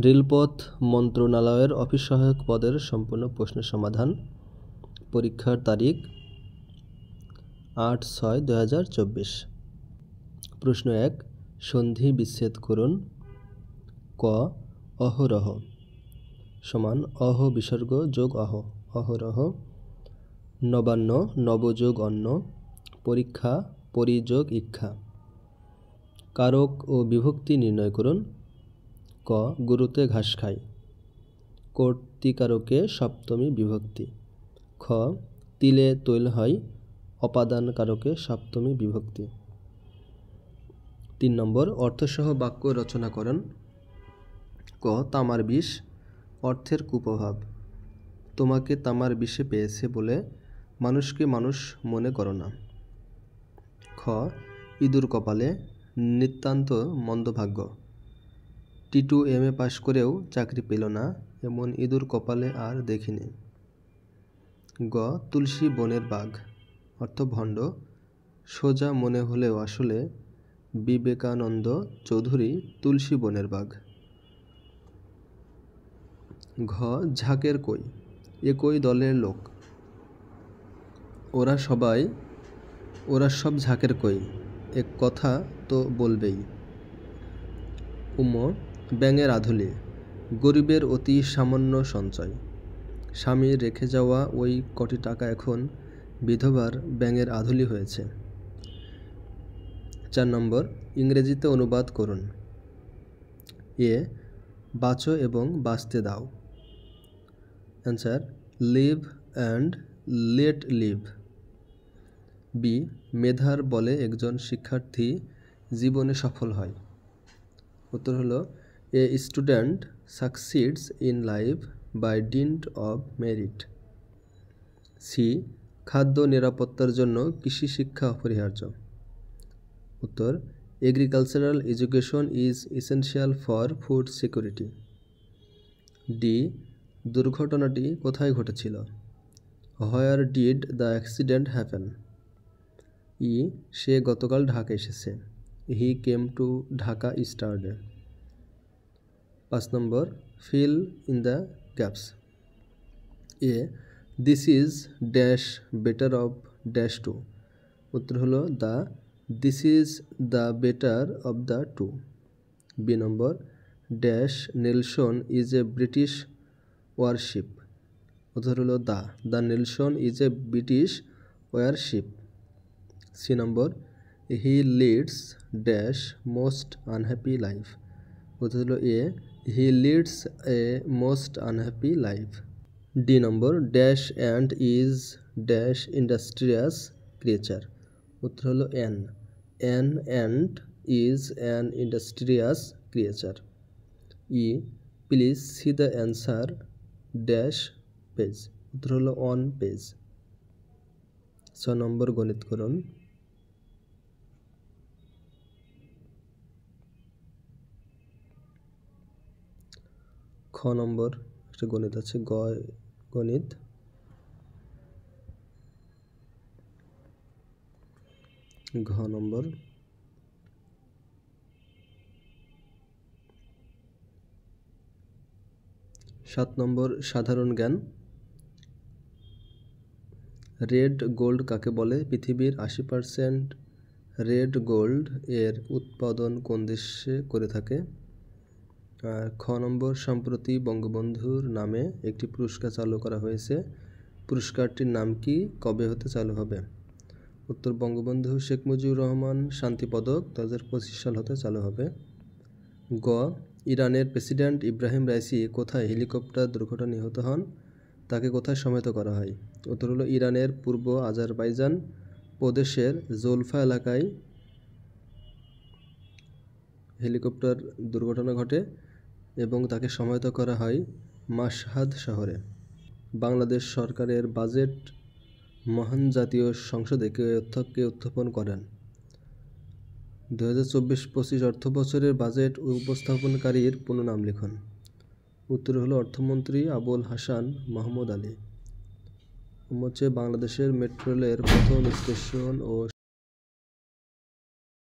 রেলপথ মন্ত্রণালয়ের অফিস সহায়ক পদের সম্পূর্ণ প্রশ্নের সমাধান। পরীক্ষার তারিখ ৮/৬/২০২৪। প্রশ্ন ১, সন্ধি বিচ্ছেদ করুন। ক, অহরহ সমান অহ বিসর্গ যোগ অহ, অহরহ। নবান্ন নব যোগ অন্ন, পরীক্ষা পরি যোগ ইক্ষা। কারক ও বিভক্তি নির্ণয় করুন। ক, গরুতে ঘাস খায়। কর্তৃকারকে সপ্তমী বিভক্তি। খ, তিলে তৈল হয়। অপাদান কারকে সপ্তমী বিভক্তি। ৩ নম্বর, অর্থসহ বাক্য রচনা করুন। ক, তামার বিষ। অর্থের কুপ্রভাব। তোমাকে তামার বিষে পেয়েছে বলে মানুষকে মানুষ মনে করো না। খ, ইঁদুর কপালে। নিতান্ত মন্দভাগ্য। টিটু এমএ পাশ করেও চাকরি পেল না, এমন ইঁদুর কপালে আর দেখিনি। গ, তুলসী বনের বাঘ। অর্থ ভণ্ড। সোজা মনে হলেও আসলে বিবেকানন্দ চৌধুরী তুলসী বনের বাঘ। ঘ, ঝাঁকের কই। একই দলের লোক। ওরা সব ঝাঁকের কই, এক কথা তো বলবেই। উম, ব্যাঙের আধুলি। গরিবের অতি সামান্য সঞ্চয়। স্বামীর রেখে যাওয়া ওই কটি টাকা এখন বিধবার ব্যাঙের আধুলি হয়েছে। ৪ নম্বর, ইংরেজিতে অনুবাদ করুন। এ, বাঁচো এবং বাঁচতে দাও। Answer, live and let live. B, মেধার বলে একজন শিক্ষার্থী জীবনে সফল হয়। উত্তর হলো, A student succeeds in life by dint of merit. C, খাদ্য নিরাপত্তার জন্য কৃষি শিক্ষা অপরিহার্য। উত্তর, agricultural education is essential for food security. D, দুর্ঘটনাটি কোথায় ঘটেছিল? Where did the accident happen? E, সে গতকাল ঢাকা এসেছে। He came to Dhaka yesterday. ৫ number, fill in the gaps. A, this is dash better of dash two. উত্তর হলো, this is the better of the two. B number, dash Nelson is a British warship. উত্তর হলো, the Nelson is a British warship. C number, he leads dash most unhappy life. উত্তর হলো, a, he leads a most unhappy life. D number, dash ant is dash industrious creature. উত্তর হলো, an ant is an industrious creature. E, please see the answer dash page. উত্তর হলো, on page. ৬ নম্বর, গণিত করুন। খ নম্বর একটা গণিত আছে, গণিত। ঘ নম্বর, ৭ নম্বর, সাধারণ জ্ঞান। রেড গোল্ড কাকে বলে? পৃথিবীর ৮০% রেড গোল্ড এর উৎপাদন কোন দেশে করে থাকে? খ নম্বর, সম্প্রতি বঙ্গবন্ধুর নামে একটি পুরস্কার চালু করা হয়েছে। পুরস্কারটির নাম কি? কবে হতে চালু হবে? উত্তর, বঙ্গবন্ধু শেখ মুজিবুর রহমান শান্তি পদক ২০২৫ সাল হতে চালু হবে। গ, ইরানের প্রেসিডেন্ট ইব্রাহিম রাইসি কোথায় হেলিকপ্টার দুর্ঘটনায় নিহত হন? তাকে কোথায় সমাহিত করা হয়? উত্তর হলো, ইরানের পূর্ব আজারবাইজান প্রদেশের জোলফা এলাকায় হেলিকপ্টার দুর্ঘটনা ঘটে এবং তাকে সমাহিত করা হয় মাশহাদ শহরে। বাংলাদেশ সরকারের বাজেট মহান জাতীয় সংসদে কে উত্থাপন করেন? ২০২৪-২৫ অর্থবছরের বাজেট উপস্থাপনকারীর পুরো নাম লিখুন। উত্তর হলো, অর্থমন্ত্রী আবুল হাসান মাহমুদ আলী। বাংলাদেশের মেট্রো রেলের প্রথম স্টেশন ও